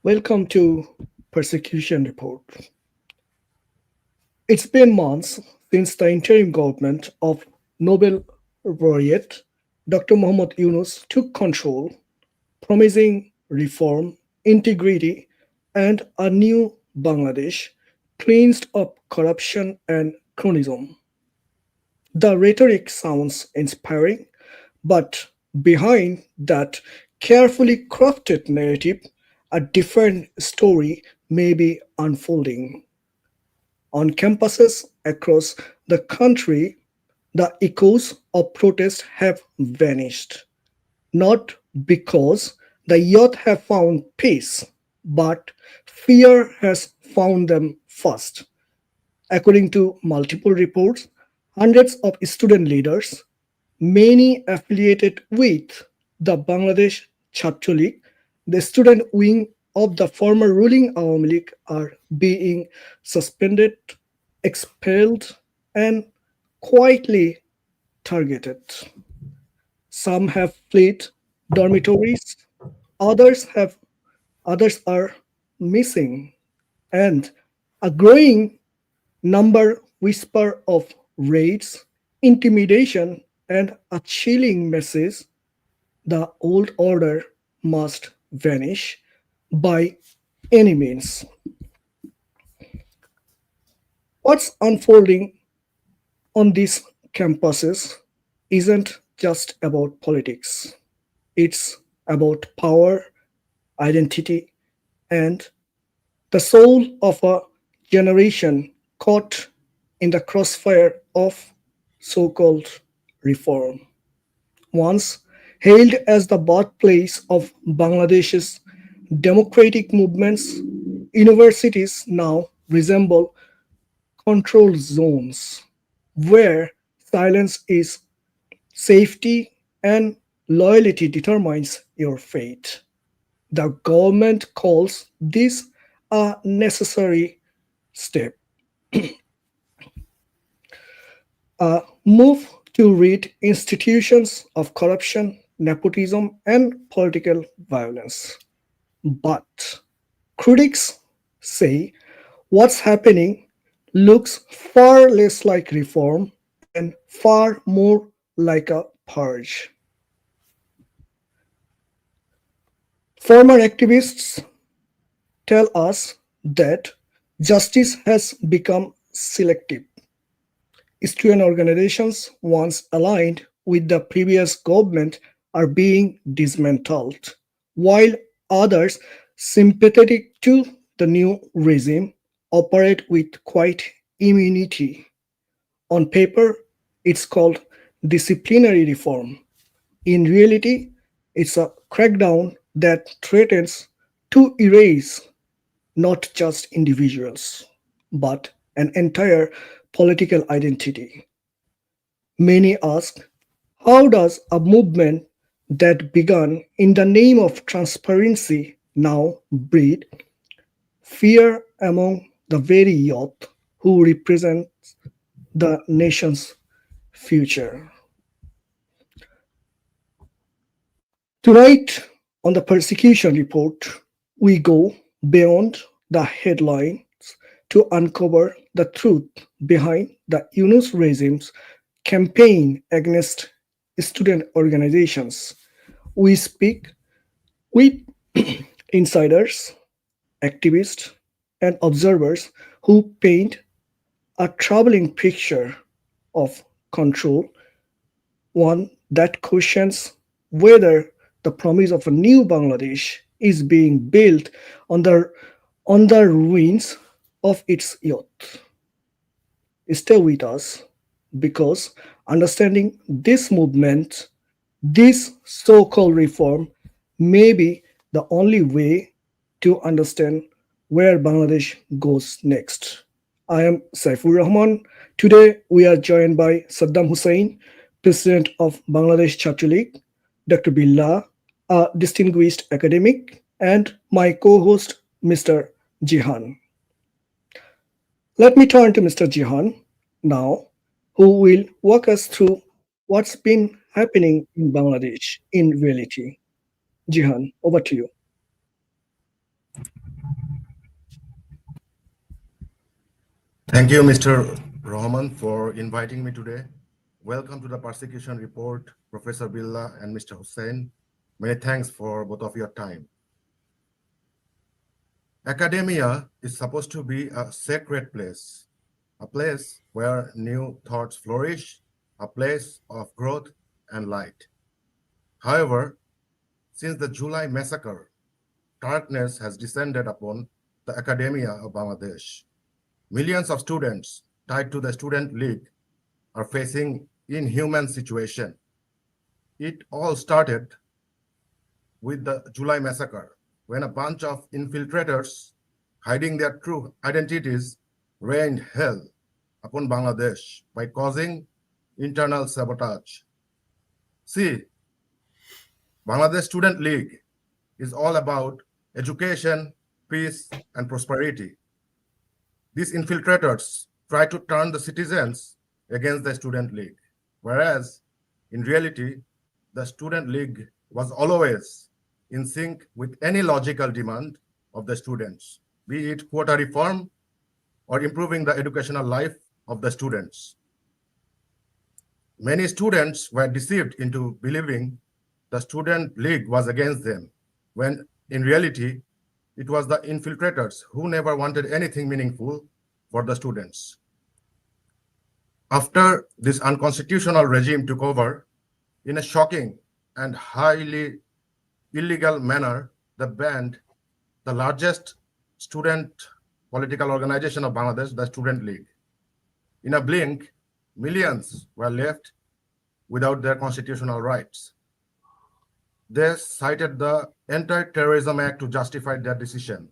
Welcome to Persecution Report. It's been months since the interim government of Nobel laureate Dr. Muhammad Yunus took control, promising reform, integrity, and a new Bangladesh cleansed of corruption and cronyism. The rhetoric sounds inspiring, but behind that carefully crafted narrative, a different story may be unfolding. On campuses across the country, the echoes of protest have vanished, not because the youth have found peace, but fear has found them first. According to multiple reports, hundreds of student leaders, many affiliated with the Bangladesh Chhatra League, the student wing of the former ruling Awami League, are being suspended, expelled, and quietly targeted. Some have fled dormitories, others have others are missing, and a growing number whisper of raids, intimidation, and a chilling message: the old order must vanish by any means. What's unfolding on these campuses isn't just about politics, it's about power, identity, and the soul of a generation caught in the crossfire of so called reform. Once hailed as the birthplace of Bangladesh's democratic movements, universities now resemble control zones where silence is safety and loyalty determines your fate. The government calls this a necessary step, a move to rid institutions of corruption, nepotism, and political violence. But critics say what's happening looks far less like reform and far more like a purge. Former activists tell us that justice has become selective. Student organizations once aligned with the previous government are being dismantled, while others sympathetic to the new regime operate with quite immunity. On paper, it's called disciplinary reform. In reality, it's a crackdown that threatens to erase not just individuals, but an entire political identity. Many ask, how does a movement that began in the name of transparency now breed fear among the very youth who represent the nation's future? Tonight, on the persecution report, we go beyond the headlines to uncover the truth behind the Yunus regime's campaign against student organizations. We speak with insiders, activists, and observers who paint a troubling picture of control, one that questions whether the promise of a new Bangladesh is being built on the ruins of its youth. Stay with us because understanding this movement, this so called reform, may be the only way to understand where Bangladesh goes next. I am Saifur Rahman. Today we are joined by Saddam Hussain, President of Bangladesh Chhatra League, Dr. Billah, a distinguished academic, and my co host, Mr. Jihan. Let me turn to Mr. Jihan now, who will walk us through what's been happening in Bangladesh in reality. Jihan, over to you. Thank you, Mr. Rahman, for inviting me today. Welcome to the Persecution Report, Professor Billah and Mr. Hussain. Many thanks for both of your time. Academia is supposed to be a sacred place, a place where new thoughts flourish, a place of growth and light. However, since the July massacre, darkness has descended upon the academia of Bangladesh. Millions of students tied to the Student League are facing inhuman situation. It all started with the July massacre, when a bunch of infiltrators hiding their true identities rained hell upon Bangladesh by causing internal sabotage. See, Bangladesh Student League is all about education, peace, and prosperity. These infiltrators try to turn the citizens against the Student League, whereas in reality, the Student League was always in sync with any logical demand of the students, be it quota reform or improving the educational life of the students. Many students were deceived into believing the Student League was against them, when in reality, it was the infiltrators who never wanted anything meaningful for the students. After this unconstitutional regime took over, in a shocking and highly illegal manner, they banned the largest student political organization of Bangladesh, the Student League. In a blink, millions were left without their constitutional rights. They cited the Anti-Terrorism Act to justify their decision.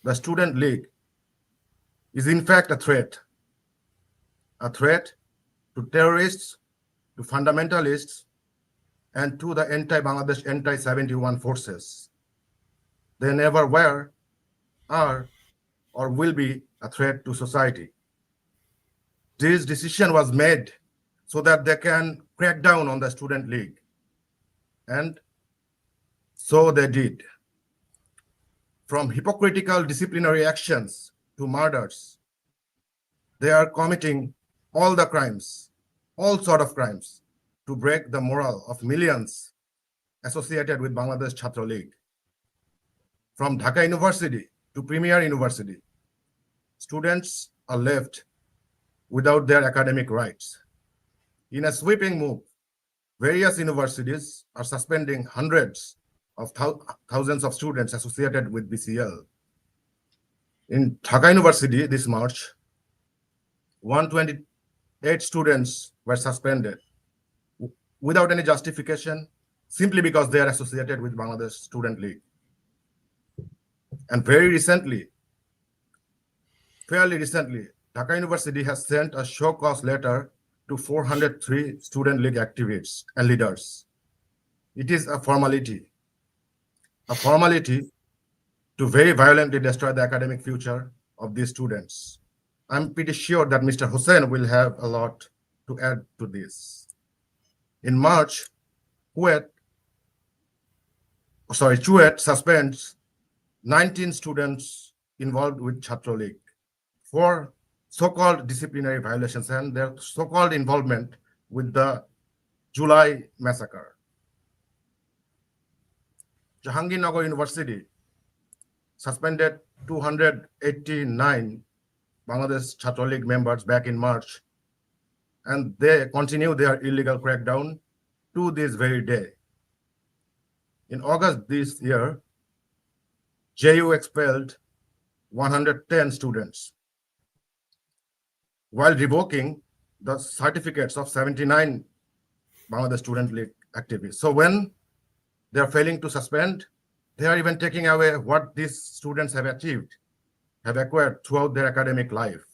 The Student League is in fact a threat to terrorists, to fundamentalists, and to the anti-Bangladesh, anti-71 forces. They never were, are, or will be a threat to society. This decision was made so that they can crack down on the Student League. And so they did. From hypocritical disciplinary actions to murders, they are committing all the crimes, all sort of crimes, to break the morale of millions associated with Bangladesh Chhatra League. From Dhaka University to Premier University, students are left without their academic rights. In a sweeping move, various universities are suspending hundreds of thousands of students associated with BCL. In Dhaka University this March, 128 students were suspended without any justification, simply because they are associated with Bangladesh Student League. And very recently, fairly recently, Dhaka University has sent a show cause letter to 403 Student League activists and leaders. It is a formality to very violently destroy the academic future of these students. I'm pretty sure that Mr. Hussain will have a lot to add to this. In March, Kuwait suspends 19 students involved with Chhatra League for so-called disciplinary violations and their so-called involvement with the July massacre. Jahangirnagar University suspended 289 Bangladesh Chhatra League members back in March, and they continue their illegal crackdown to this very day. In August this year, JU expelled 110 students while revoking the certificates of 79 Bangladesh Student League activists. So when they are failing to suspend, they are even taking away what these students have achieved, have acquired throughout their academic life.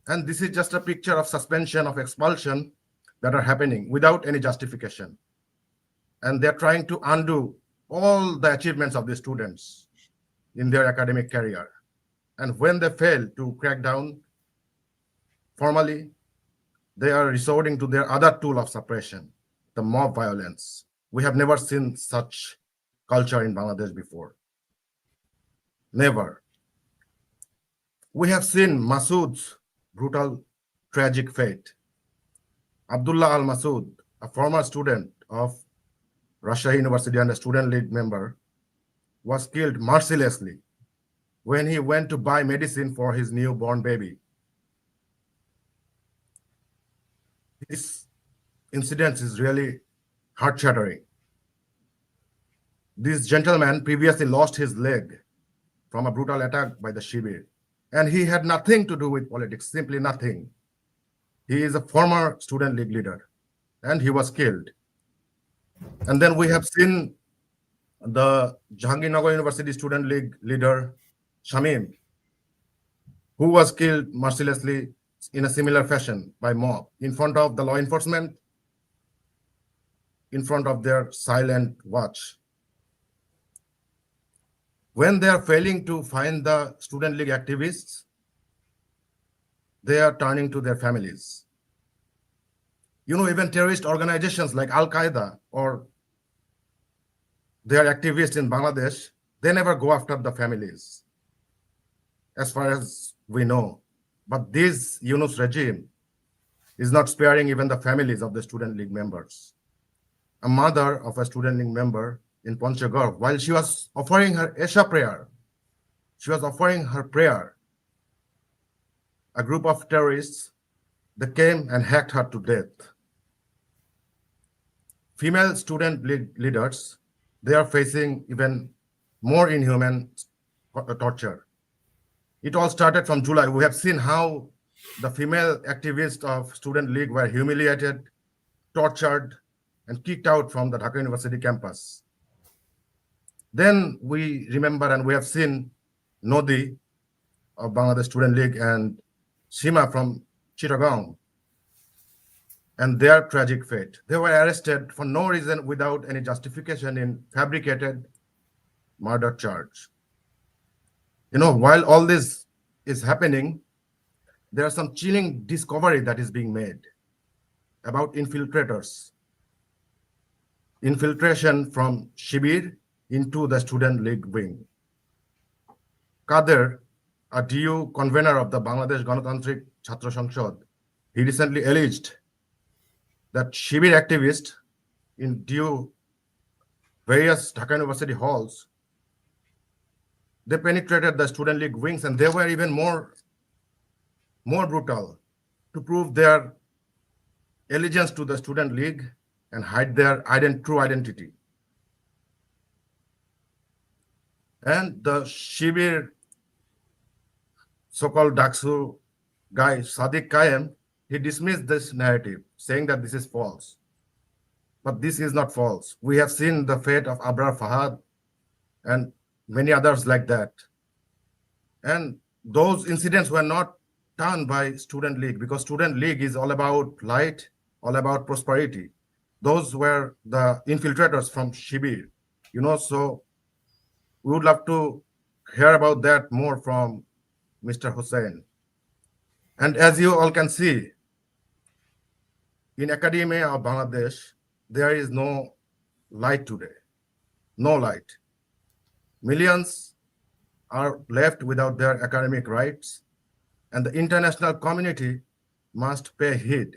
And this is just a picture of suspension, of expulsion that are happening without any justification. And they're trying to undo all the achievements of the students in their academic career. And when they fail to crack down formally, they are resorting to their other tool of suppression, the mob violence. We have never seen such culture in Bangladesh before. Never. We have seen Masood's brutal, tragic fate. Abdullah al Masood, a former student of Russia University and a student league member, was killed mercilessly when he went to buy medicine for his newborn baby. This incident is really heart-shattering. This gentleman previously lost his leg from a brutal attack by the Shibir, and he had nothing to do with politics, simply nothing. He is a former student league leader, and he was killed. And then we have seen the Jahangirnagar University Student League leader, Shamim, who was killed mercilessly in a similar fashion by mob in front of the law enforcement, in front of their silent watch. When they are failing to find the student league activists, they are turning to their families. Even terrorist organizations like Al Qaeda or their activists in Bangladesh, they never go after the families, as far as we know. But this Yunus regime is not sparing even the families of the student league members. A mother of a student league member in Panchagor, while she was offering her Esha prayer, she was offering her prayer, a group of terrorists, they came and hacked her to death. Female student leaders, they are facing even more inhuman torture. It all started from July. We have seen how the female activists of Student League were humiliated, tortured, and kicked out from the Dhaka University campus. Then we remember and we have seen Nodi of Bangladesh Student League and Shima from Chittagong and their tragic fate. They were arrested for no reason without any justification in fabricated murder charge. While all this is happening, there are some chilling discovery that is being made about infiltrators. Infiltration from Shibir into the Student League wing. Kader, a DU convener of the Bangladesh Ganatantrik Chhatra Sanshad, he recently alleged that Shibir activists in DU various Dhaka University halls, they penetrated the Student League wings and they were even more brutal to prove their allegiance to the Student League and hide their true identity. And the Shibir so-called Daksu guy, Sadiq Kayem, he dismissed this narrative, saying that this is false. But this is not false. We have seen the fate of Abrar Fahad and many others like that. And those incidents were not done by Student League because Student League is all about light, all about prosperity. Those were the infiltrators from Shibir, so we would love to hear about that more from Mr. Hussain. And as you all can see, in academia of Bangladesh, there is no light today, no light. Millions are left without their academic rights, and the international community must pay heed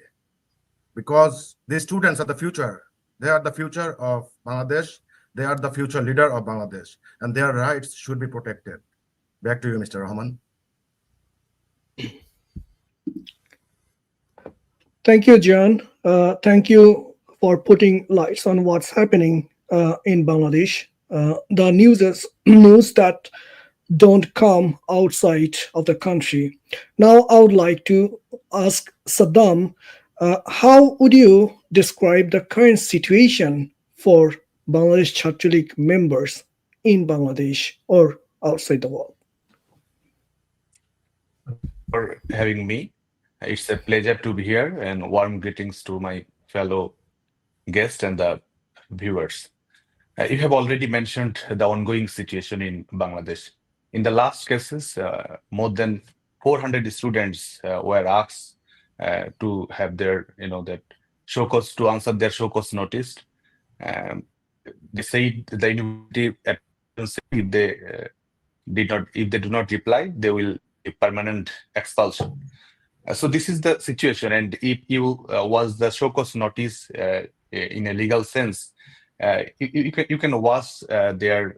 because these students are the future. They are the future of Bangladesh. They are the future leader of Bangladesh, and their rights should be protected. Back to you, Mr. Rahman. Thank you, Jihan. Thank you for putting lights on what's happening in Bangladesh. The news that don't come outside of the country. Now, I would like to ask Saddam, how would you describe the current situation for Bangladesh Chhatra League members in Bangladesh or outside the world? For having me. It's a pleasure to be here and warm greetings to my fellow guests and the viewers. You have already mentioned the ongoing situation in Bangladesh. In the last cases, more than 400 students were asked to have their, that show cause to answer their show cause notice. They said the university if they do not reply, they will permanent expulsion. So this is the situation, and if you was the show cause notice in a legal sense, you can watch their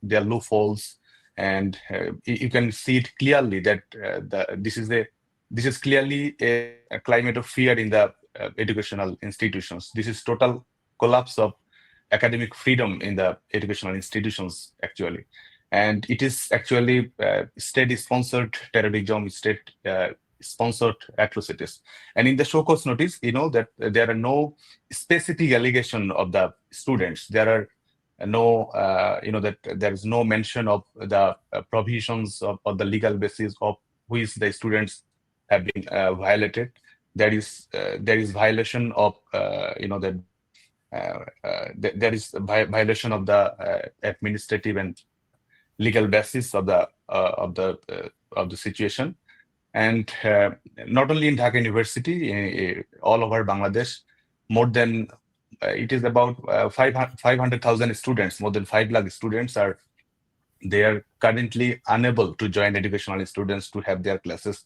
loopholes, and you can see it clearly that this is clearly a climate of fear in the educational institutions. This is total collapse of academic freedom in the educational institutions actually, and it is actually state-sponsored terrorism, state-sponsored atrocities. And in the show cause notice, you know that there are no specific allegation of the students. There are no, that there is no mention of the provisions of the legal basis of which the students have been violated. There is violation of, that there is violation of the administrative and legal basis of the situation. And not only in Dhaka University, all over Bangladesh, more than it is about 500,000 students, more than 5 lakh students they are currently unable to join educational students to have their classes,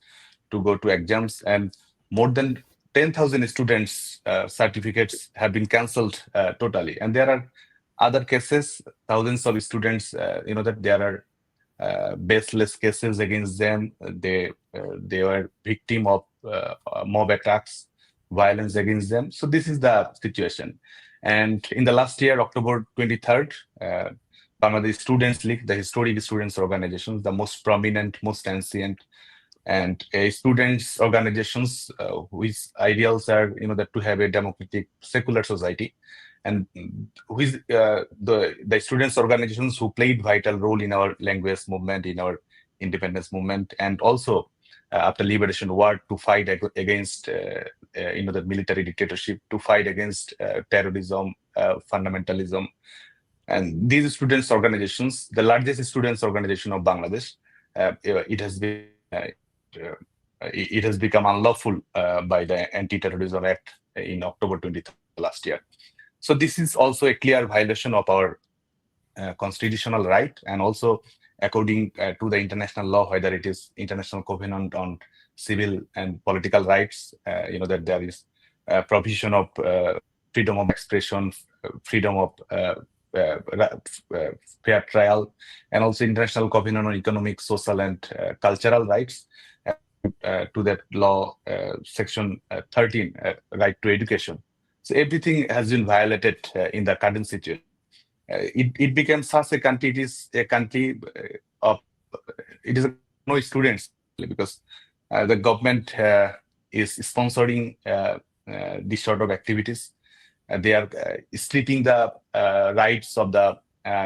to go to exams, and more than 10,000 students certificates have been cancelled totally. And there are other cases, thousands of students, that there are baseless cases against them. They were victim of mob attacks, violence against them. So this is the situation. And in the last year, October 23rd, Bangladesh Students League, the historic students organizations, the most prominent, most ancient, and students organizations whose ideals are, that to have a democratic, secular society, and which the students organizations who played vital role in our language movement, in our independence movement, and also after liberation war to fight against the military dictatorship, to fight against terrorism, fundamentalism. And these students organizations, the largest students organization of Bangladesh, it has become unlawful by the Anti-Terrorism Act in October 23rd last year. So this is also a clear violation of our constitutional right, and also according to the international law, whether it is International Covenant on Civil and Political Rights, that there is provision of freedom of expression, freedom of fair trial, and also International Covenant on Economic, Social, and Cultural Rights. To that law, section 13, right to education. So everything has been violated in the current situation. It became such a country. It is a country of no students, because the government is sponsoring this sort of activities. They are stripping the rights of the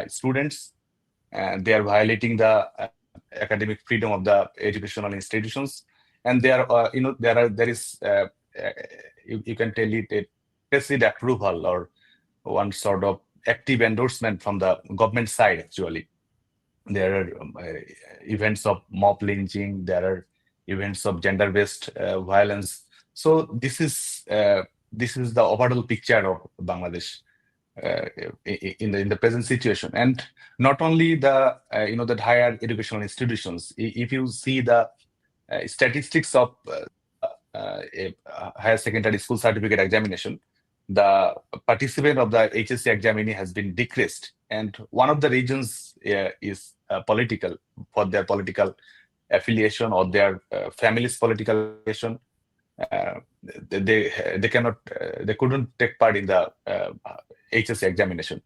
students, and they are violating the academic freedom of the educational institutions. And there is you can tell it a tacit approval or one sort of active endorsement from the government side. Actually, there are events of mob lynching, there are events of gender-based violence. So this is the overall picture of Bangladesh in the present situation. And not only the the higher educational institutions. If you see the statistics of a higher secondary school certificate examination, the participant of the HSC examinee has been decreased, and one of the reasons is political, for their political affiliation or their family's political affiliation. They couldn't take part in the HSC examination.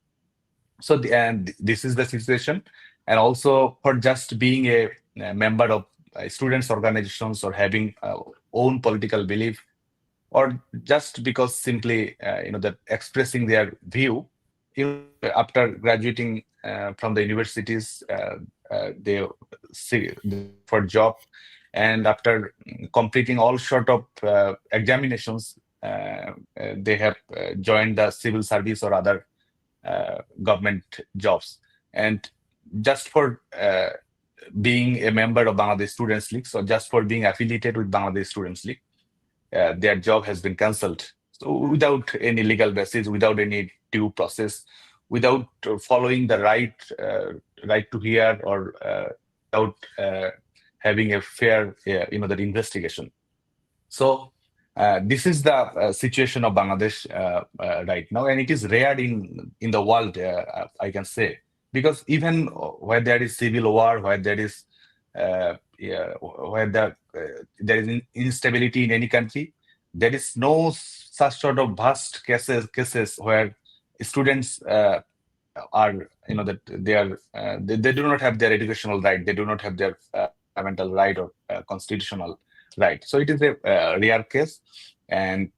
So this is the situation. And also for just being a member of students organizations, or having own political belief, or just because simply that expressing their view, after graduating from the universities, they seek for job, and after completing all sort of examinations, they have joined the civil service or other government jobs. And just for being a member of Bangladesh Students League, so just for being affiliated with Bangladesh Students League, their job has been cancelled. So without any legal basis, without any due process, without following the right to hear, or without having a fair, that investigation. So this is the situation of Bangladesh right now, and it is rare in the world, I can say, because even where there is civil war, where there is there is instability in any country, there is no such sort of vast cases where students are that they do not have their educational right, they do not have their fundamental right or constitutional right. So it is a rare case, and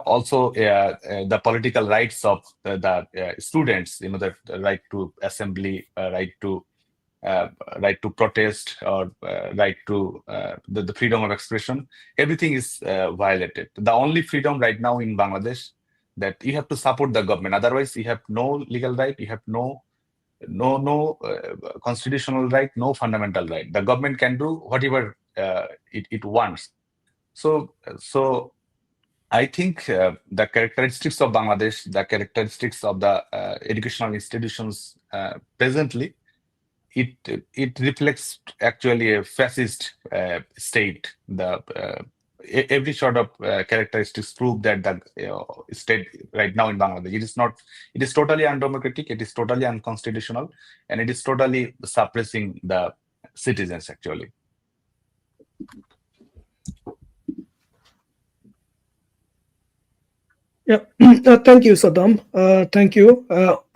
also the political rights of the students, the right to assembly, uh, right to protest, or right to the freedom of expression, everything is violated. The only freedom right now in Bangladesh, that you have to support the government, otherwise you have no legal right, you have no constitutional right, no fundamental right. The government can do whatever it wants. So I think the characteristics of Bangladesh, the characteristics of the educational institutions presently, it it reflects actually a fascist state. Every sort of characteristics prove that the state right now in Bangladesh, it is totally undemocratic, it is totally unconstitutional, and it is totally suppressing the citizens actually. Yeah, thank you, Saddam. Thank you.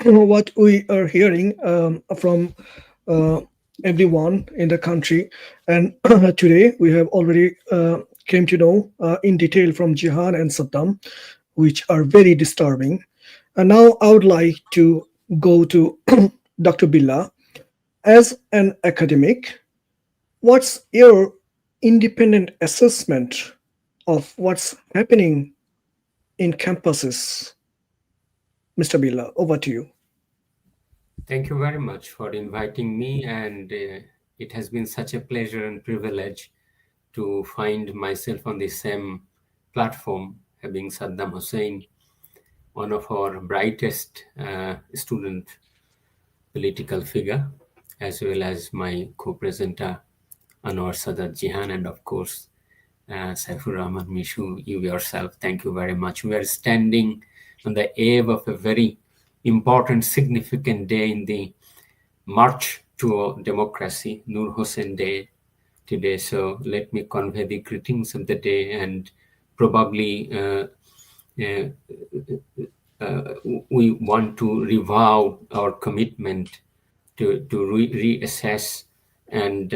What we are hearing from uh, everyone in the country, and today we have already came to know in detail from Jihan and Saddam, which are very disturbing. And now I would like to go to Dr. Billah. As an academic, what's your independent assessment of what's happening in campuses? Mr. Billah, over to you. Thank you very much for inviting me, and it has been such a pleasure and privilege to find myself on the same platform, having Saddam Hussain, one of our brightest student political figure, as well as my co-presenter Anwar, Sadat, Jihan, and of course Saifur, Rahman, Mishu, you yourself. Thank you very much. We are standing on the eve of a very important, significant day in the march to democracy, Nur Hussain Day today. So let me convey the greetings of the day, and probably we want to revow our commitment to reassess and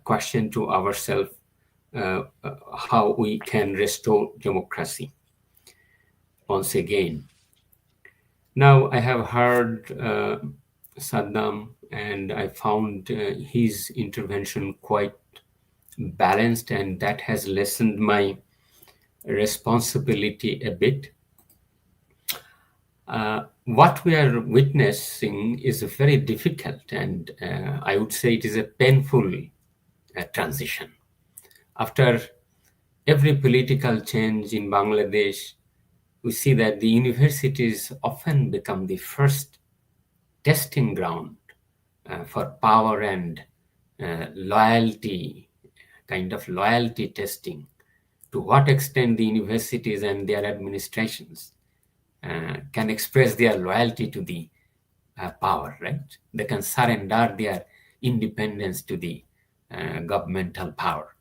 question to ourselves how we can restore democracy once again. Now, I have heard Saddam, and I found his intervention quite balanced, and that has lessened my responsibility a bit. What we are witnessing is a very difficult, and I would say it is a painful transition. After every political change in Bangladesh, we see that the universities often become the first testing ground for power and loyalty, kind of loyalty testing. To what extent the universities and their administrations can express their loyalty to the power, right? They can surrender their independence to the governmental power.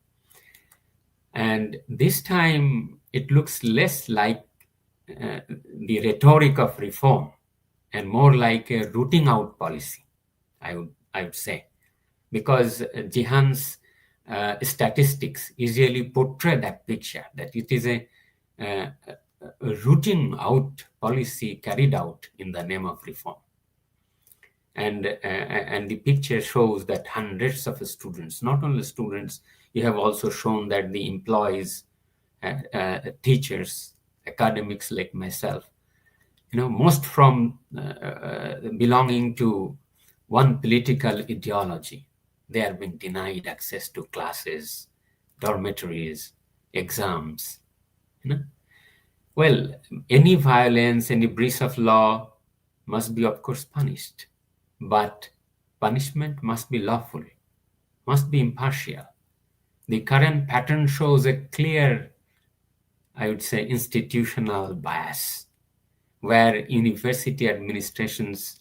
And this time it looks less like the rhetoric of reform and more like a rooting out policy, I would say, because Jihan's statistics usually portray that picture, that it is a rooting out policy carried out in the name of reform. And the picture shows that hundreds of students, not only students, you have also shown that the employees, teachers, academics like myself, most from belonging to one political ideology, they are being denied access to classes, dormitories, exams. Well, any violence, any breach of law must be, of course, punished, but punishment must be lawful. must be impartial. The current pattern shows a clear, I would say, institutional bias, where university administrations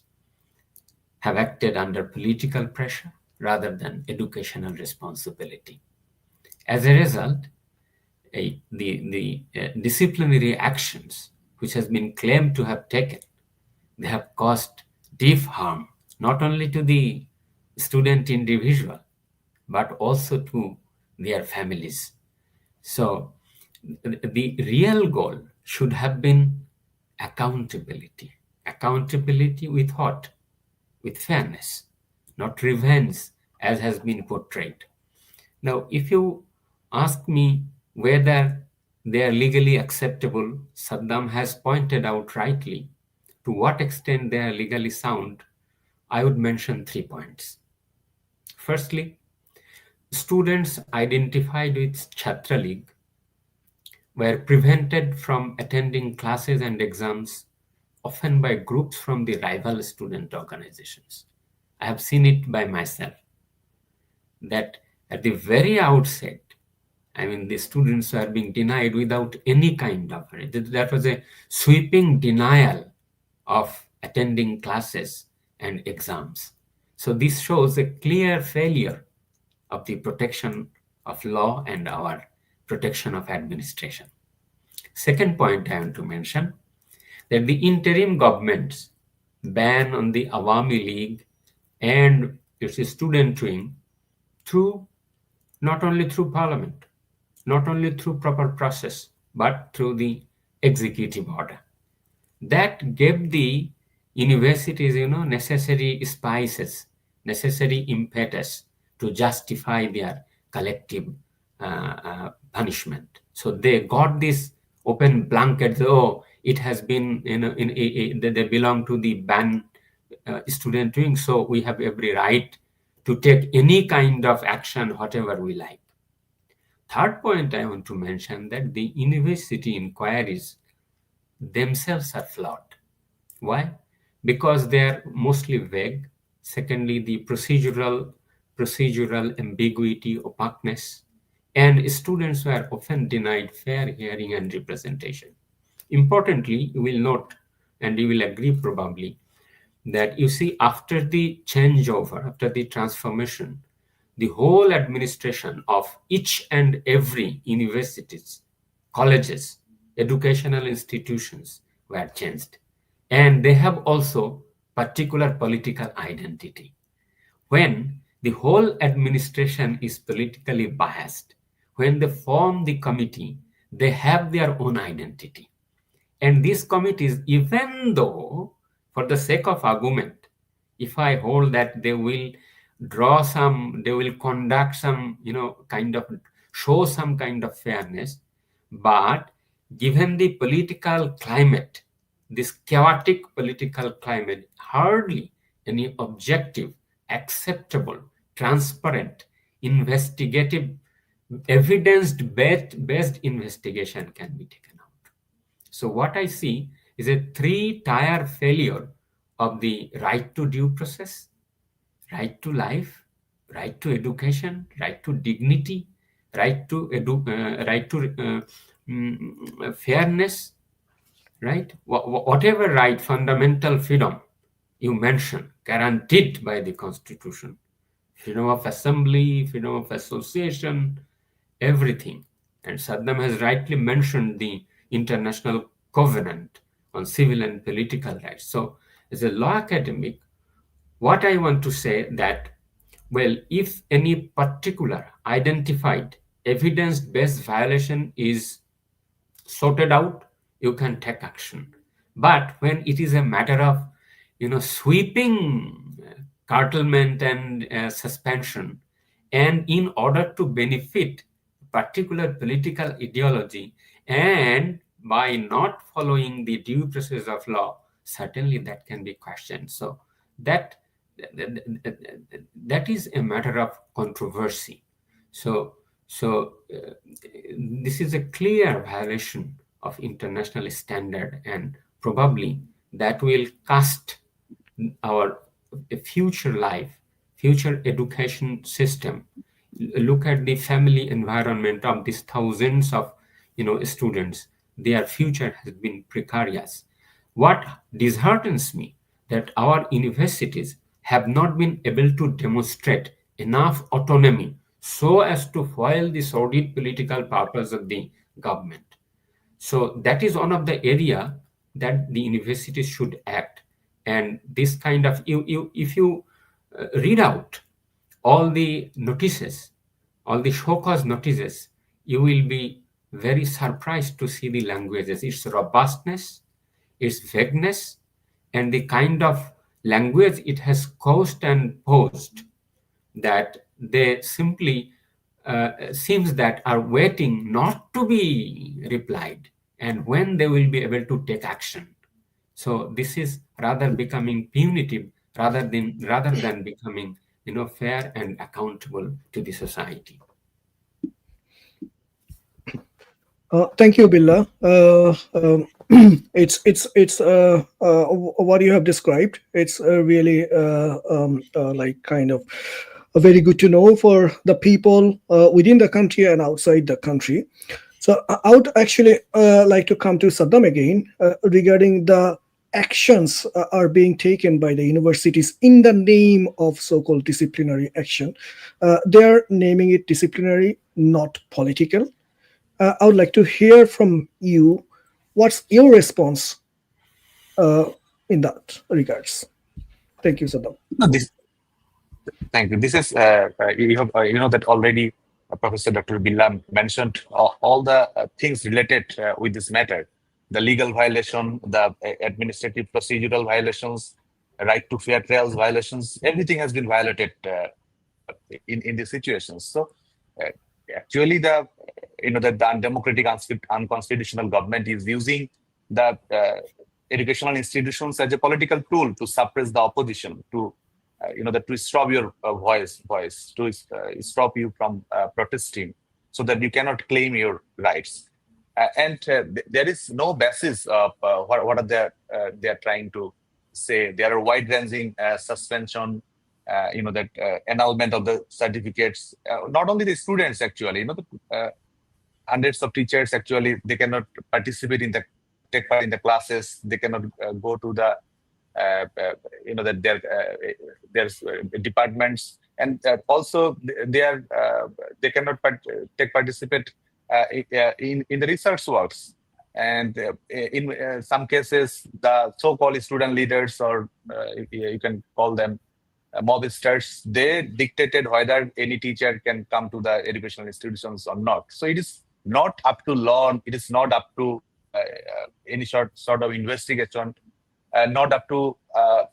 have acted under political pressure rather than educational responsibility. As a result, the disciplinary actions which has been claimed to have taken, they have caused deep harm, not only to the student individual, but also to their families. So the real goal should have been accountability. Accountability with what? With fairness, not revenge as has been portrayed. Now, if you ask me whether they are legally acceptable, Saddam has pointed out rightly to what extent they are legally sound. I would mention 3 points. Firstly, students identified with Chhatra League were prevented from attending classes and exams, often by groups from the rival student organizations. I have seen it by myself, that at the very outset, I mean, the students are being denied without any kind of, that was a sweeping denial of attending classes and exams. So this shows a clear failure of the protection of law and our protection of administration. Second point I want to mention, that the interim government's ban on the Awami League and its student wing through, not only through parliament, not only through proper process, but through the executive order. That gave the universities, necessary spices, necessary impetus to justify their collective punishment. So they got this open blanket, it has been, they belong to the banned student wing, so we have every right to take any kind of action, whatever we like. Third point I want to mention, that the university inquiries themselves are flawed. Why? Because they are mostly vague. Secondly, the procedural ambiguity, opaqueness, and students were often denied fair hearing and representation. Importantly, you will note, and you will agree probably, that you see after the changeover, after the transformation, the whole administration of each and every universities, colleges, educational institutions were changed. And they have also particular political identity. When the whole administration is politically biased, when they form the committee, they have their own identity. And these committees, even though, for the sake of argument, if I hold that they will they will conduct some, show some kind of fairness, but given the political climate, this chaotic political climate, hardly any objective, acceptable, transparent, investigative, evidence-based investigation can be taken out. So what I see is a three-tier failure of the right to due process, right to life, right to education, right to dignity, right to fairness, right? Whatever right, fundamental freedom you mentioned, guaranteed by the Constitution, freedom of assembly, freedom of association, everything. And Saddam has rightly mentioned the International Covenant on Civil and Political Rights. So as a law academic, what I want to say that, well, if any particular identified evidence-based violation is sorted out, you can take action. But when it is a matter of, sweeping curtailment and suspension, and in order to benefit particular political ideology, and by not following the due process of law, certainly that can be questioned. So that is a matter of controversy. So this is a clear violation of international standard, and probably that will cast our future life, future education system. Look at the family environment of these thousands of students. Their future has been precarious. What disheartens me that our universities have not been able to demonstrate enough autonomy so as to foil the sordid political purpose of the government. So that is one of the area that the universities should act. And this kind of, you if you read out all the notices, all the show cause notices, you will be very surprised to see the languages, its robustness, its vagueness, and the kind of language it has caused and posed, that they simply seems that are waiting not to be replied, and when they will be able to take action. So this is rather becoming punitive rather than becoming fair and accountable to the society. Thank you, Billah. What you have described. It's really like kind of very good to know for the people within the country and outside the country. So I would actually like to come to Saddam again regarding the actions are being taken by the universities in the name of so-called disciplinary action. They are naming it disciplinary, not political. I would like to hear from you. What's your response uh, in that regards? Thank you, Saddam. No, thank you. This is you have that already. Professor Dr. Billah mentioned all the things related with this matter: the legal violation, the administrative procedural violations, right to fair trials violations. Everything has been violated in these situations. So uh, actually, the undemocratic, unconstitutional government is using the educational institutions as a political tool to suppress the opposition, to stop your voice, to stop you from protesting, so that you cannot claim your rights. There is no basis of what are they are trying to say. There are wide-ranging suspension, that annulment of the certificates. Not only the students, actually, hundreds of teachers, actually, they cannot participate take part in the classes. They cannot go to the their departments, and also they cannot participate in the research works. And in some cases, the so-called student leaders, or you can call them mobsters, they dictated whether any teacher can come to the educational institutions or not. So it is not up to law. It is not up to any sort of investigation, not up to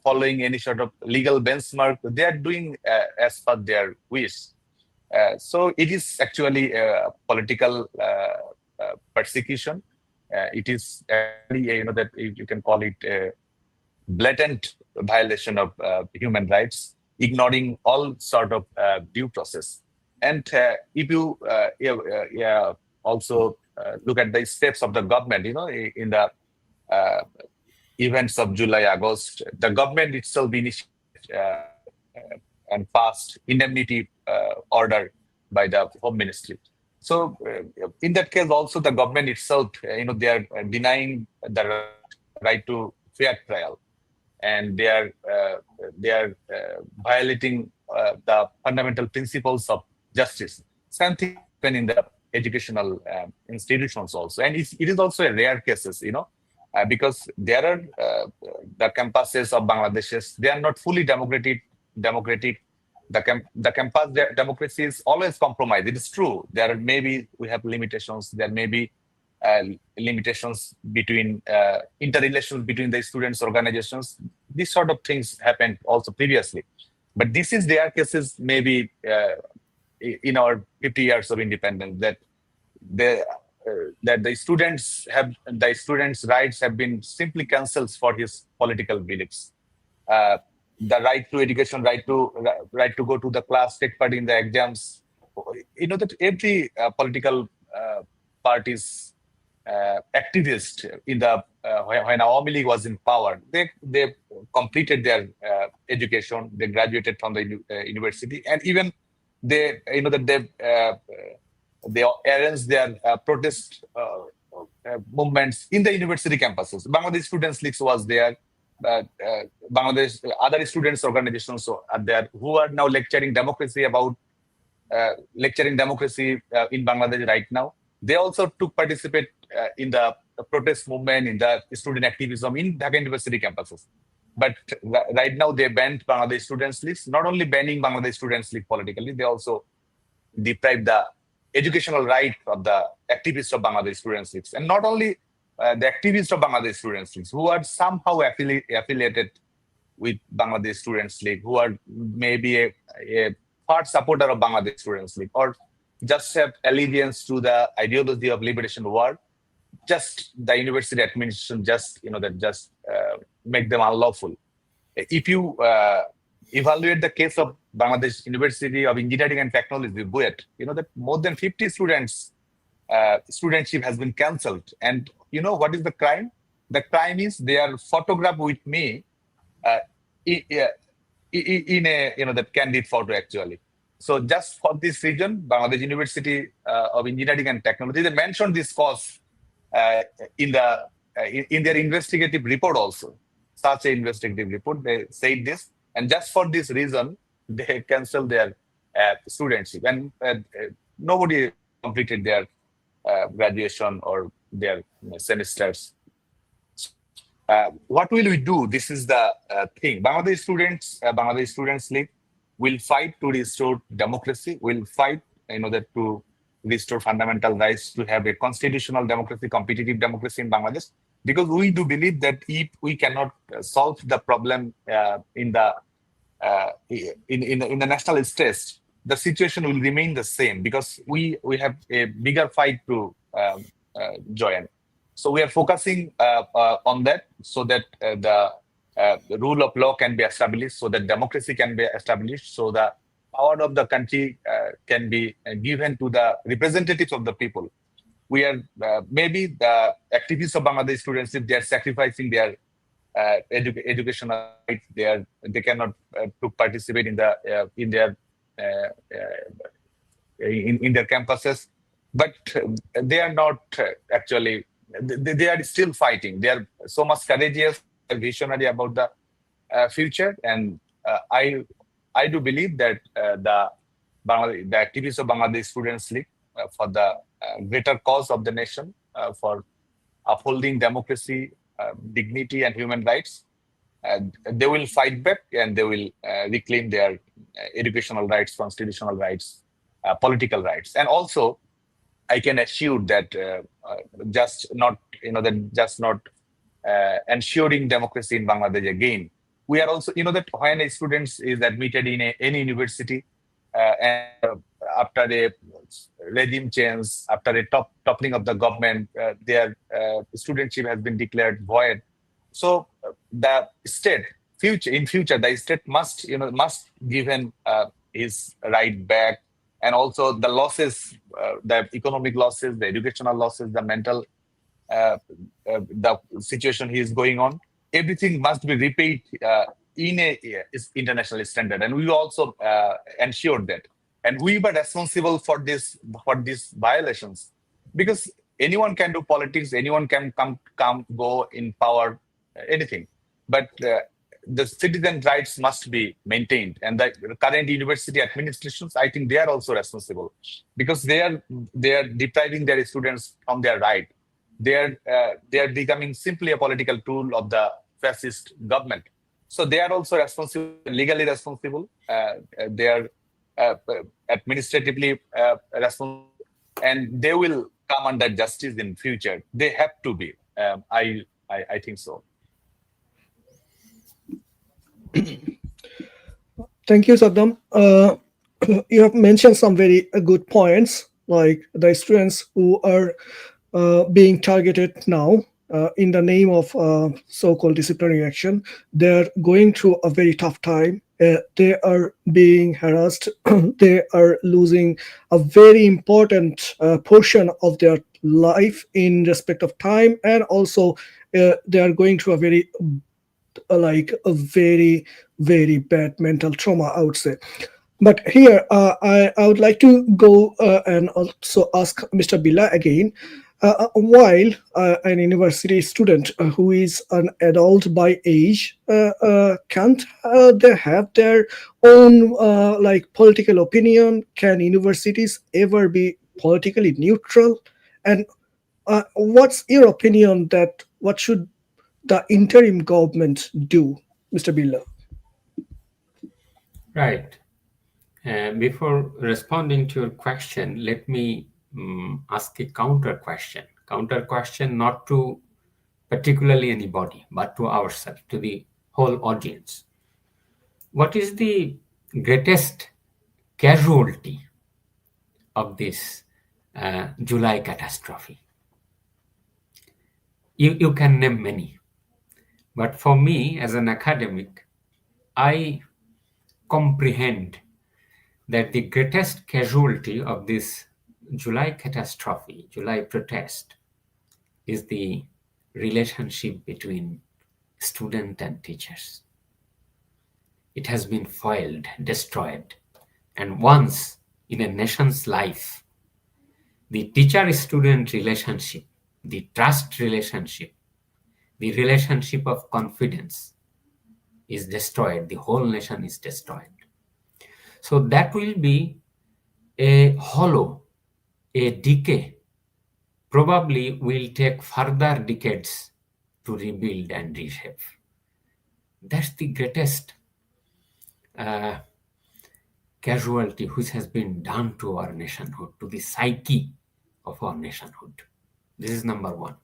following any sort of legal benchmark. They are doing as per their wish. So it is actually a political persecution. It is actually, that you can call it a blatant violation of human rights, ignoring all sort of due process. And if you also look at the steps of the government, in the events of July, August, the government itself initiated and passed indemnity order by the Home Ministry. So in that case, also the government itself, they are denying the right to fair trial, and they are violating the fundamental principles of justice. Same thing happen in the educational institutions also, and it is also a rare cases, because there are the campuses of Bangladesh, they are not fully democratic. The campus democracy is always compromised. It is true. There maybe we have limitations. There may be limitations between interrelations between the students' organizations. These sort of things happened also previously, but this is rare cases. Maybe in our 50 years of independence, that the students' rights have been simply cancelled for his political beliefs. The right to education, right to go to the class, take part in the exams. That every political parties activist in the when Awami League was in power, they completed their education, they graduated from the university, and even they, that they arranged their protest movements in the university campuses. Bangladesh Students League was there. Bangladesh other students organizations are there who are now lecturing democracy in Bangladesh right now. They also took participate in the protest movement, in the student activism in Dhaka University campuses. But right now they banned Bangladesh Students League. Not only banning Bangladesh Students League politically, they also deprive the educational right of the activists of Bangladesh Students League. And not only the activists of Bangladesh Students League, who are somehow affiliated with Bangladesh Students League, who are maybe a hard supporter of Bangladesh Students League, or just have allegiance to the ideology of liberation war, just the university administration just make them unlawful. If you evaluate the case of Bangladesh University of Engineering and Technology, BUET, that more than 50 students studentship has been cancelled. And what is the crime? The crime is they are photographed with me in a that candid photo actually. So just for this reason, Bangladesh University of Engineering and Technology, they mentioned this cause in their investigative report also. Such an investigative report, they said this, and just for this reason, they cancelled their studentship, and nobody completed their graduation or their semesters. What will we do? This is the thing. Bangladesh Students League will fight to restore democracy. Will fight to restore fundamental rights, to have a constitutional democracy, competitive democracy in Bangladesh. Because we do believe that if we cannot solve the problem in the national stage, the situation will remain the same, because we have a bigger fight to join. So we are focusing on that, so that the rule of law can be established, so that democracy can be established, so the power of the country can be given to the representatives of the people. We are maybe the activists of Bangladesh students, if they are sacrificing their educational rights, they cannot to participate in their campuses, but they are not actually. They are still fighting. They are so much courageous, visionary about the future, and I do believe that the activists of Bangladesh Students League for the greater cause of the nation, for upholding democracy, dignity, and human rights, they will fight back, and they will reclaim their educational rights, constitutional rights, political rights. And also, I can assure that just not ensuring democracy in Bangladesh again. We are also, that when a student is admitted in any university, and after a regime change, after a toppling of the government, their studentship has been declared void. So the state, in future, the state must given his right back, and also the losses, the economic losses, the educational losses, the mental, the situation he is going on, everything must be repaid in a international standard, and we also ensured that. And we were responsible for these violations, because anyone can do politics, anyone can come go in power, anything, but the citizen rights must be maintained. And the current university administrations, I think they are also responsible, because they are depriving their students from their right. They are becoming simply a political tool of the fascist government. So they are also responsible, legally responsible. They are administratively responsible, and they will come under justice in future. They have to be. I think so. Thank you, Saddam. You have mentioned some very good points, like the students who are being targeted now in the name of so-called disciplinary action. They're going through a very tough time. They are being harassed. They are losing a very important portion of their life in respect of time, and also they are going through a very like a very, very bad mental trauma, I would say. But here, I would like to go and also ask Mr. Billah again. While an university student who is an adult by age, can't they have their own like political opinion? Can universities ever be politically neutral? And what's your opinion that what should the interim government do, Mr. Billah? Right. Before responding to your question, let me ask a counter question. Counter question not to particularly anybody, but to ourselves, to the whole audience. What is the greatest casualty of this July catastrophe? You can name many. But for me, as an academic, I comprehend that the greatest casualty of this July catastrophe, July protest, is the relationship between student and teachers. It has been foiled, destroyed. And once in a nation's life, the teacher-student relationship, the trust relationship, the relationship of confidence is destroyed, the whole nation is destroyed. So that will be a hollow, a decay, probably will take further decades to rebuild and reshape. That's the greatest casualty which has been done to our nationhood, to the psyche of our nationhood. This is number one.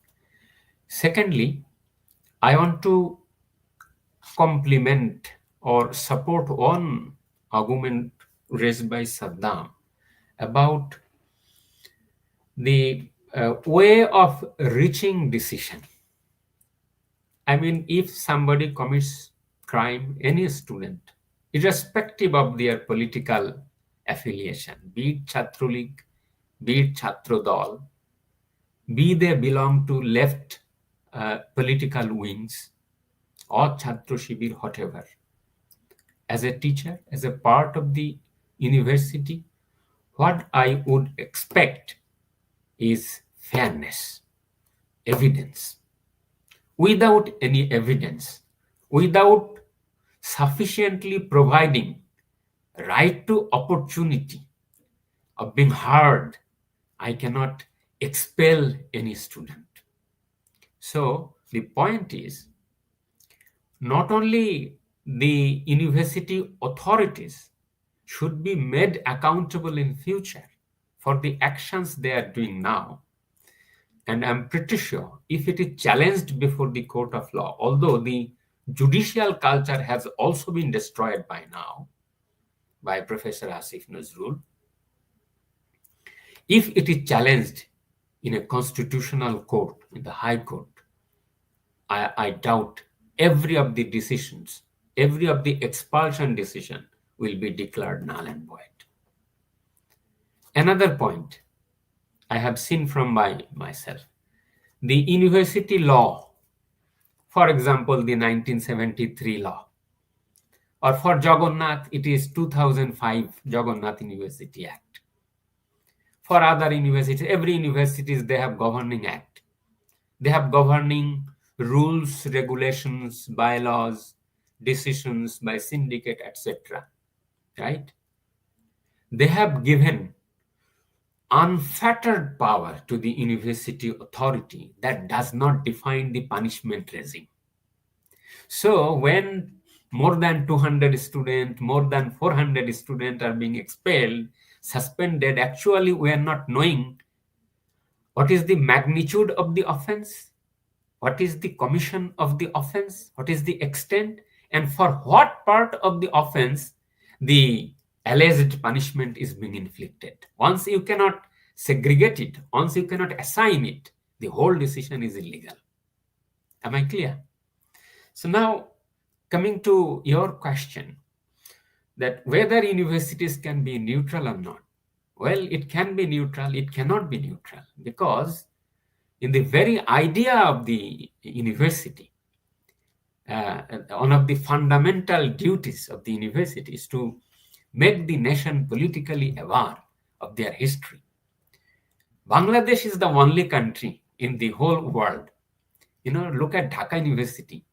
Secondly, I want to compliment or support one argument raised by Saddam about the way of reaching decision. I mean, if somebody commits crime, any student, irrespective of their political affiliation, be it Chhatra League, be it Chhatra Dal, be they belong to left political wings or Chhatra Shibir, whatever. As a teacher, as a part of the university, what I would expect is fairness, evidence. Without any evidence, without sufficiently providing right to opportunity of being heard, I cannot expel any student. So the point is, not only the university authorities should be made accountable in future for the actions they are doing now. And I'm pretty sure if it is challenged before the court of law, although the judicial culture has also been destroyed by now by Professor Asif Nazrul, if it is challenged in a constitutional court, in the High Court, I doubt every of the decisions, every of the expulsion decision will be declared null and void. Another point I have seen from myself, the university law, for example, the 1973 law, or for Jagannath, it is 2005 Jagannath University Act. For other universities, every universities, they have governing act. They have governing rules, regulations, bylaws, decisions by syndicate, etc. Right? They have given unfettered power to the university authority that does not define the punishment regime. So when more than 200 students, more than 400 students are being expelled, suspended, actually we are not knowing what is the magnitude of the offense, what is the commission of the offense, what is the extent, and for what part of the offense the alleged punishment is being inflicted. Once you cannot segregate it, once you cannot assign it, the whole decision is illegal. Am I clear? So now, coming to your question, that whether universities can be neutral or not. Well, it can be neutral, it cannot be neutral, because in the very idea of the university, one of the fundamental duties of the university is to make the nation politically aware of their history. Bangladesh is the only country in the whole world. Look at Dhaka University.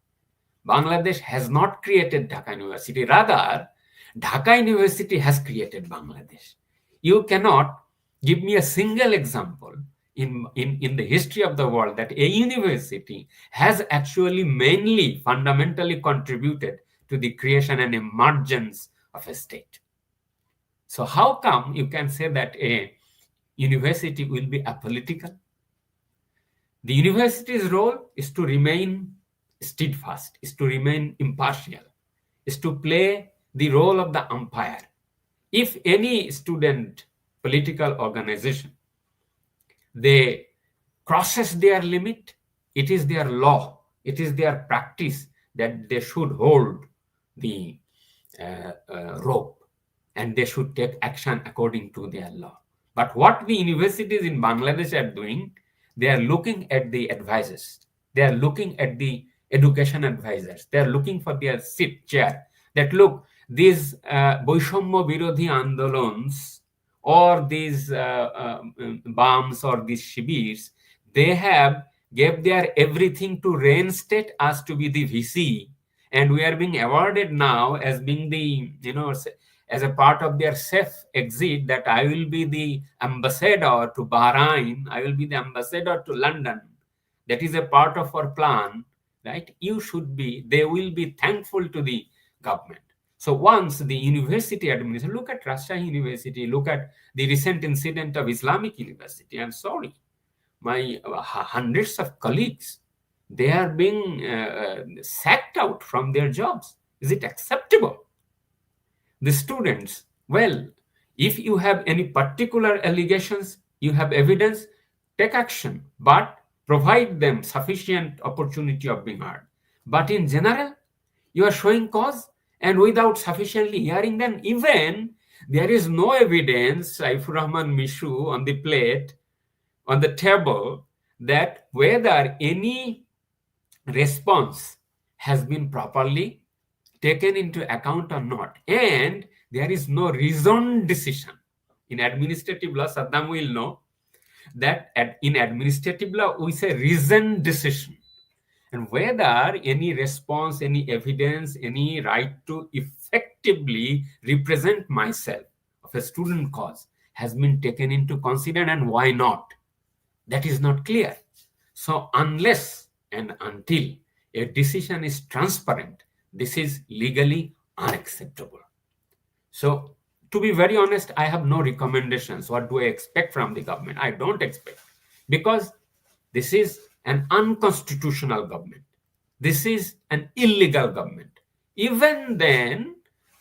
Bangladesh has not created Dhaka University. Rather, Dhaka University has created Bangladesh. You cannot give me a single example in the history of the world that a university has actually mainly fundamentally contributed to the creation and emergence of a state. So how come you can say that a university will be apolitical? The university's role is to remain steadfast, is to remain impartial, is to play the role of the umpire. If any student political organization, they crosses their limit, it is their law, it is their practice that they should hold the rope and they should take action according to their law. But what the universities in Bangladesh are doing, they are looking at the advisors, they are looking at the education advisors, they are looking for their chair, that look, these Boishomya Birodhi Andolons or these BAMs or these Shibirs, they have gave their everything to reinstate us to be the VC, and we are being awarded now as being the, as a part of their safe exit, that I will be the ambassador to Bahrain, I will be the ambassador to London. That is a part of our plan, right? They will be thankful to the government. So once the university administration, look at Rajshahi University, look at the recent incident of Islamic University. I'm sorry, my hundreds of colleagues, they are being sacked out from their jobs. Is it acceptable? The students, well, if you have any particular allegations, you have evidence, take action, but provide them sufficient opportunity of being heard. But in general, you are showing cause, and without sufficiently hearing them, even there is no evidence, Saifur Rahman Mishu on the plate, on the table, that whether any response has been properly taken into account or not. And there is no reasoned decision. In administrative law, Saddam will know that in administrative law, we say reasoned decision. And whether any response, any evidence, any right to effectively represent myself of a student cause has been taken into consideration, and why not? That is not clear. So unless and until a decision is transparent, this is legally unacceptable. So to be very honest, I have no recommendations. What do I expect from the government? I don't expect, because this is an unconstitutional government. This is an illegal government. Even then,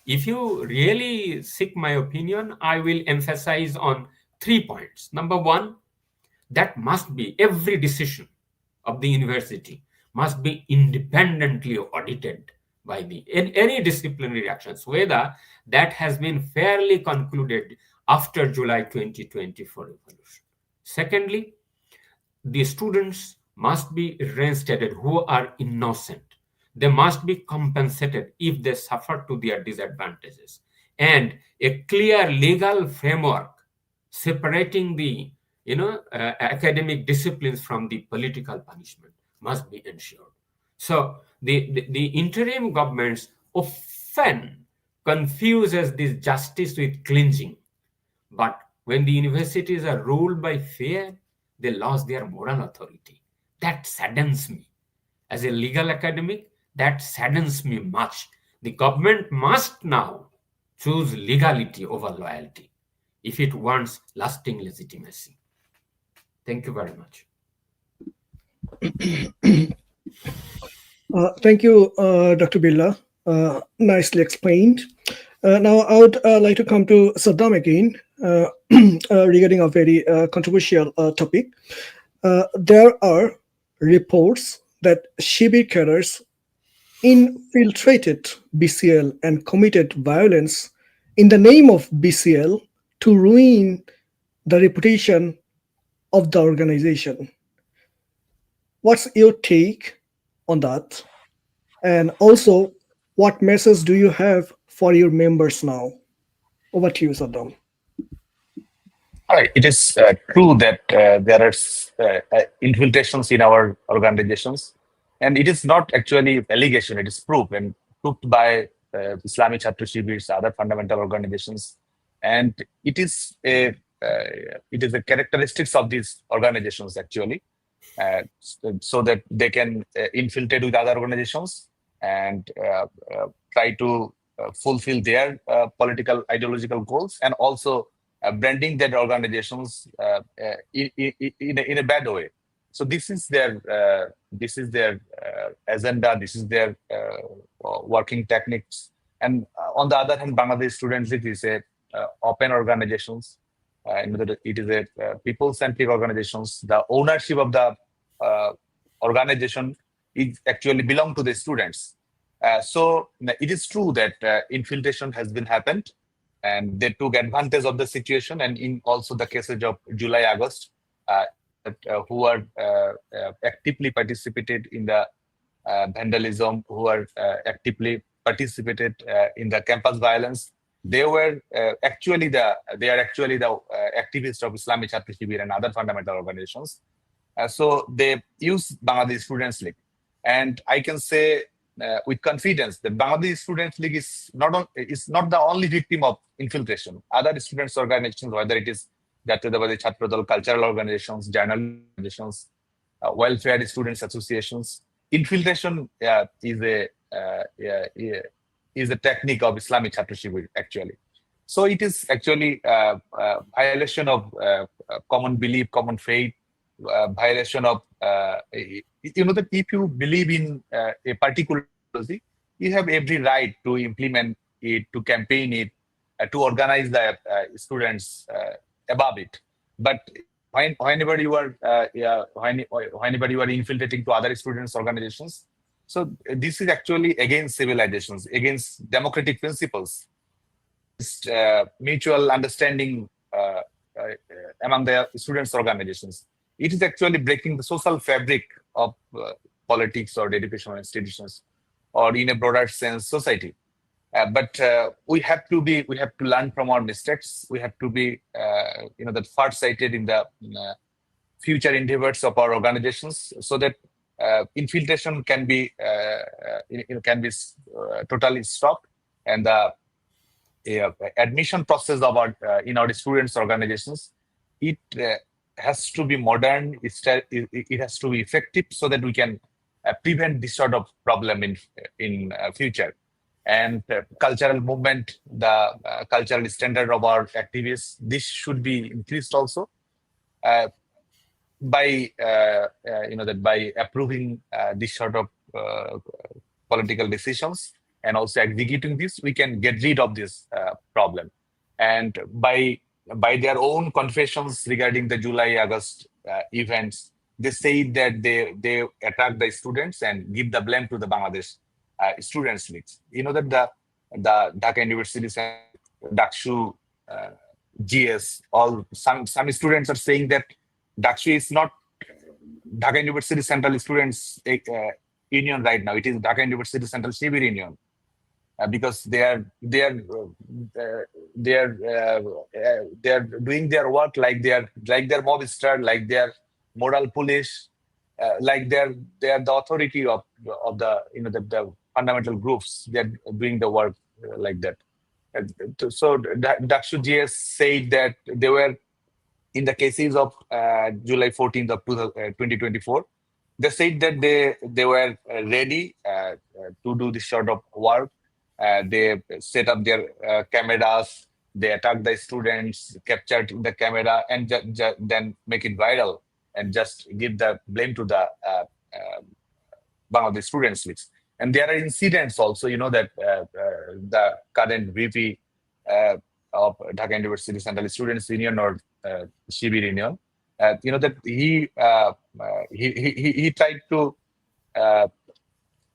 if you really seek my opinion, I will emphasize on 3 points. Number one, that must be every decision of the university must be independently audited by any disciplinary actions, whether that has been fairly concluded after July 2024 revolution. Secondly, the students must be reinstated who are innocent. They must be compensated if they suffer to their disadvantages. And a clear legal framework separating the academic disciplines from the political punishment must be ensured. So the interim governments often confuses this justice with cleansing. But when the universities are ruled by fear, they lost their moral authority. That saddens me. As a legal academic, that saddens me much. The government must now choose legality over loyalty if it wants lasting legitimacy. Thank you very much. Thank you, Dr. Billah. Nicely explained. Now, I would like to come to Saddam again regarding a very controversial topic. There are reports that Shibir cadres infiltrated BCL and committed violence in the name of BCL to ruin the reputation of the organization. What's your take on that? And also, what message do you have for your members now? Over to you, Saddam. All right. It is true that there are infiltrations in our organizations, and it is not actually allegation. It is proof and proved by Islamic Chhatra Shibir's other fundamental organizations, and it is a characteristics of these organizations actually, so that they can infiltrate with other organizations and try to fulfill their political ideological goals, and also branding their organizations in a bad way. So this is their agenda. This is their working techniques. And on the other hand, Bangladesh Students League is a open organizations. It is a people-centric organizations. The ownership of the organization is actually belong to the students. So it is true that infiltration has been happened, and they took advantage of the situation. And in also the cases of July, August, who are actively participated in the vandalism, who are actively participated in the campus violence. They are actually the activists of Islamic Chhatra Shibir and other fundamental organizations. So they use Bangladesh Students League, and I can say with confidence that Bangladesh Students League is not the only victim of infiltration. Other students organizations, whether it is Jatyodabadi Chhatra Dal, cultural organizations, journalism organizations, welfare students associations, infiltration is a technique of Islamic Chhatra Shibir actually. So it is actually violation of common belief, common faith, violation of that if you believe in a particular policy, you have every right to implement it, to campaign it, to organize the students above it. But whenever you are whenever you are infiltrating to other students organizations, so this is actually against civilizations, against democratic principles, mutual understanding among the students organizations. It is actually breaking the social fabric of politics or educational institutions, or in a broader sense, society. But we have to learn from our mistakes. We have to be, that far-sighted in the future endeavors of our organizations, so that infiltration can be totally stopped, and the admission process of our in our students organizations, it has to be modern. It has to be effective, so that we can prevent this sort of problem in future. And cultural movement, the cultural standard of our activists, this should be increased also by by approving this sort of political decisions, and also executing this, we can get rid of this problem. And by their own confessions regarding the July, August events, they say that they attack the students and give the blame to the Bangladesh Students League. That the Dhaka University, Dakshu, GS, all some students are saying that Dakshu is not Dhaka University Central Students Union right now. It is Dhaka University Central Civil Union. Because they are doing their work like their mobster, like their moral police, like they're the authority of the the fundamental groups. They're doing the work like that. So Dakshu GS said that they were in the cases of July 14th of 2024. They said that they were ready to do this sort of work. They set up their cameras, they attack the students, captured the camera, and then make it viral, and just give the blame to the Bangladesh Students League. And there are incidents also, that the current VP of Dhaka University Central Students Union, or Shibir Union, that he tried to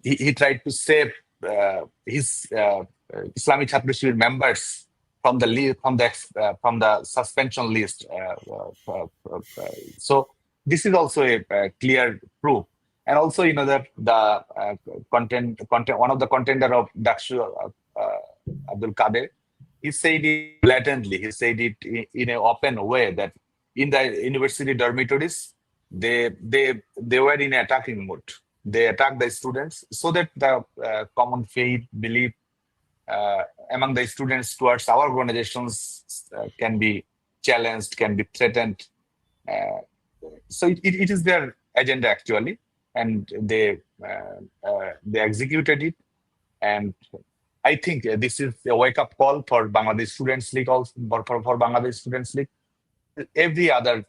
he tried to save his Islamic Chhatra Shibir members from the suspension list. So this is also a clear proof. And also, that the content, one of the contender of Dakshu, Abdul Kader, he said it blatantly. He said it in an open way that in the university dormitories, they were in attacking mode. They attacked the students so that the common faith, belief among the students towards our organizations can be challenged, can be threatened. Uh, so it is their agenda actually, and they executed it. And I think this is a wake-up call for Bangladesh Students League, also for Bangladesh Students League, every other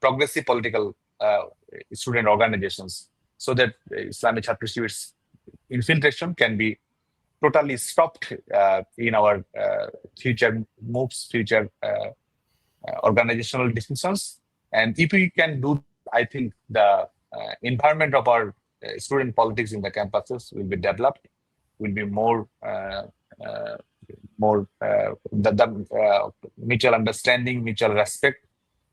progressive political student organizations, so that Islamic Chhatra Shibir's infiltration can be totally stopped in our future moves, future organizational decisions. And if we can do that, I think the environment of our student politics in the campuses will be developed, will be more the mutual understanding, mutual respect,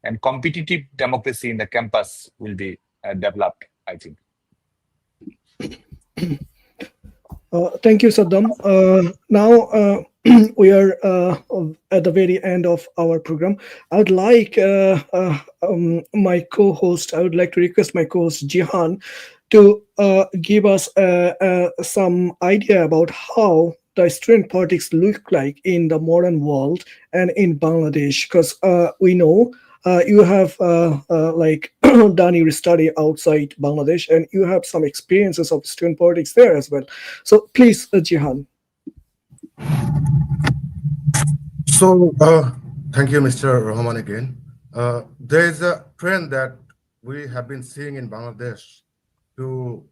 and competitive democracy in the campus will be developed, I think. Thank you, Saddam. Now we are at the very end of our program. I would like my co-host. I would like to request my co-host Jihan to give us some idea about how the student politics look like in the modern world and in Bangladesh, because we know you have done your study outside Bangladesh, and you have some experiences of student politics there as well. So please, Jihan. So, thank you, Mr. Rahman, again. There is a trend that we have been seeing in Bangladesh to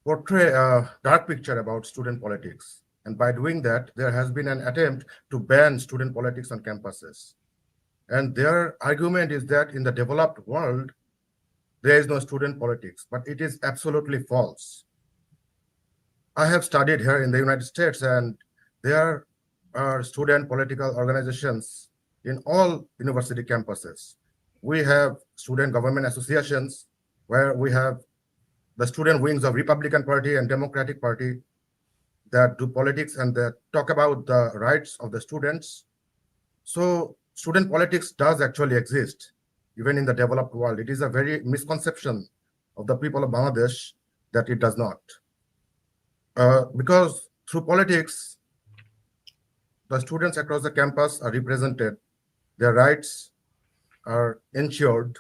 portray a dark picture about student politics. And by doing that, there has been an attempt to ban student politics on campuses. And their argument is that in the developed world, there is no student politics, but it is absolutely false. I have studied here in the United States, and there are student political organizations in all university campuses. We have student government associations where we have the student wings of Republican Party and Democratic Party that do politics and that talk about the rights of the students. So student politics does actually exist, even in the developed world. It is a very misconception of the people of Bangladesh that it does not. Because through politics, the students across the campus are represented, their rights are ensured,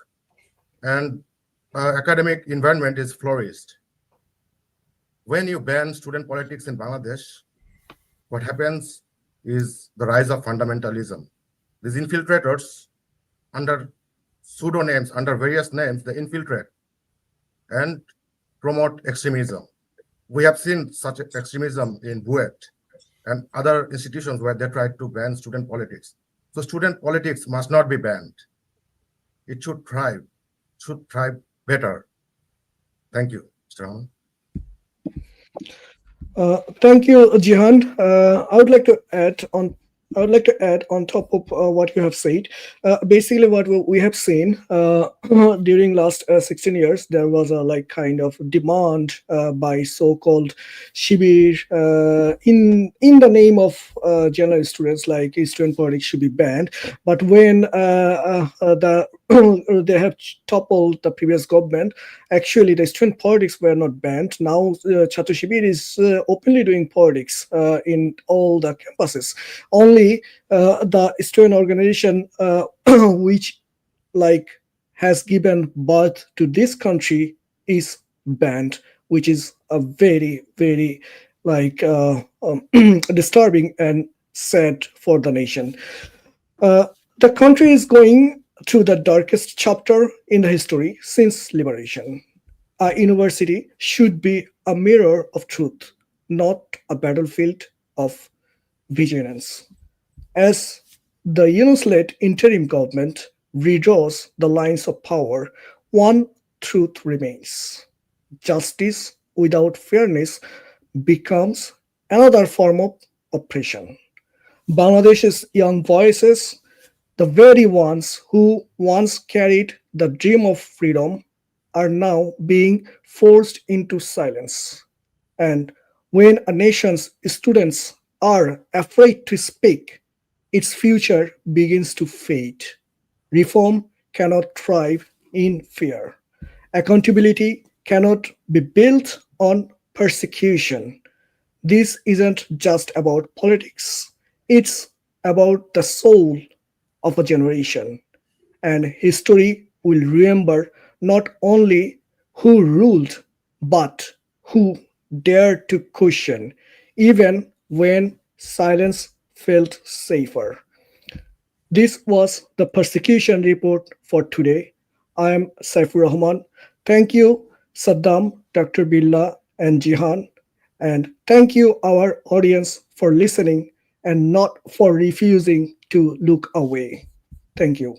and academic environment is flourished. When you ban student politics in Bangladesh, what happens is the rise of fundamentalism. These infiltrators, under pseudonames, under various names, they infiltrate and promote extremism. We have seen such extremism in Buet and other institutions where they tried to ban student politics. So student politics must not be banned. It should thrive better. Thank you, Mr. Rahman. Thank you, Jihan. I would like to add on. I would like to add on top of what you have said. Basically, what we have seen during last 16 years, there was a kind of demand by so-called Shibir in the name of general students, like student politics should be banned. But when they have toppled the previous government, actually the student politics were not banned. Now Chhatra Shibir is openly doing politics in all the campuses. Only the student organization which has given birth to this country is banned, which is a very disturbing and sad for the nation. The country is going through the darkest chapter in the history since liberation. A university should be a mirror of truth, not a battlefield of vigilance. As the Yunus-led interim government redraws the lines of power, one truth remains: justice without fairness becomes another form of oppression. Bangladesh's young voices, the very ones who once carried the dream of freedom, are now being forced into silence. And when a nation's students are afraid to speak, its future begins to fade. Reform cannot thrive in fear. Accountability cannot be built on persecution. This isn't just about politics, it's about the soul of a generation. And history will remember not only who ruled, but who dared to question, even when silence felt safer. This was the persecution report for today. I am Saifur Rahman. Thank you, Saddam, Dr. Billah, and Jihan. And thank you, our audience, for listening and not for refusing to look away. Thank you.